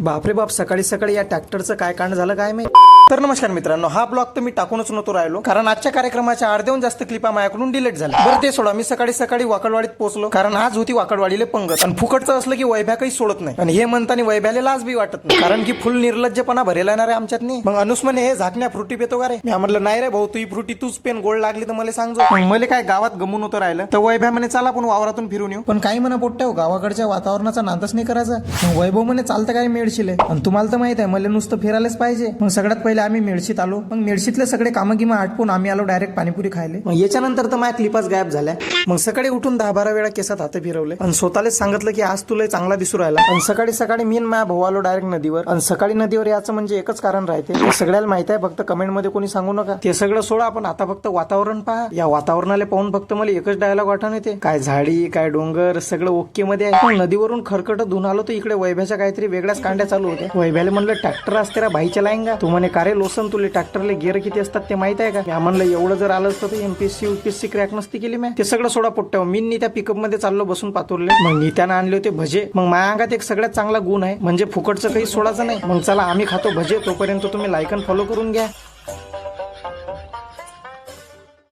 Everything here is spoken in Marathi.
बापरे बाप, सकाळी सकाळी या ट्रॅक्टरचं काय कांड झालं काय माहिती. तर नमस्कार मित्रांनो, हा ब्लॉग तर मी टाकूनच नव्हतो राहिलो, कारण आजच्या कार्यक्रमाच्या अर्ध्याहून जास्त क्लिपा माझ्याकडून डिलीट झाल्या. बरं ते सोडा, मी सकाळी सकाळी वाकडवाडीत पोहोचलो, कारण आज होती वाकडवाडीले पंगत. आणि फुकटचं असलं की वैभ्या काही सोडत नाही. आणि हे म्हणताना वैभ्याला लाज बी वाटत नाही, कारण की फुल निर्लज्जपणा भरेला येणार आहे आमच्यात नाही. मग अनुस म्हणे, हे झाकण्या फ्रुटी पेतो का रे? मी म्हटलं नाही रे भाऊ, तू फ्रुटी तूच पेन, गोड लागली तर मला सांगजो. मला काय गावात गमून होतं राहिलं. तर वैभ्या म्हणे चला आपण वावरातून फिरून येऊ. पण काही म्हणा पोट्ट्या, गावाकडच्या वातावरणाचा नादच नाही करायचा. मग वैभव म्हणे चालतं काय मेळशीले, आणि तुम्हाला तर माहित आहे मला नुसतं फिरायलाच पाहिजे. मग सगळ्यात पहिले आम्ही मेळशीत आलो. मग मेळशीतले सगळे कामं गिमा आटपून आम्ही आलो डायरेक्ट पाणीपुरी खायले. मग याच्यानंतर तर माझ्या क्लिपाच गायब झाल्या. मग सकाळी उठून 10-12 वेळा केसात हात फिरवले आणि स्वतःलाच सांगितलं की आज तुला चांगला दिसू राहिला. आणि सकाळी सकाळी मी आणि माझ्या भाऊ आलो डायरेक्ट नदीवर. आणि सकाळी नदीवर याचं म्हणजे एकच कारण राहते, सगळ्याला माहित आहे, फक्त कमेंट मध्ये कोणी सांगू नका. ते सगळं सोडा, आपण आता फक्त वातावरण पहा. या वातावरणाला पाहून फक्त मला एकच डायलॉग आठवण येते, काय झाडी काय डोंगर सगळं ओके मध्ये आहे. नदीवरून खरकट धुवून आलो तर इकडे वैभ्याच्या काहीतरी वेगळ्याच कांड्या चालू होत्या. वैभ्याला म्हणलं ट्रॅक्टर असते रा बाईच्या लाईन का? तू म्हणे का रे लोसन, तुला ट्रॅक्टरले गिअर किती असतात ते माहित आहे का? मी म्हणलं एवढं जर आलं असतं तर एमपीएससी यूपीएससी क्रॅक नसती केली. मी ते सगळं सोडा पोट्ट्या, मी त्या पिकअप मध्ये चाललो बसून पातुरले. मग नित्यानं आणले होते भजे. मग माझ्या अंगात एक सगळ्यात चांगला गुण आहे, म्हणजे फुकटचं काही सोडायचं नाही. मग चला आम्ही खातो भजे. तोपर्यंत तुम्ही लाईक आणि फॉलो करून घ्या.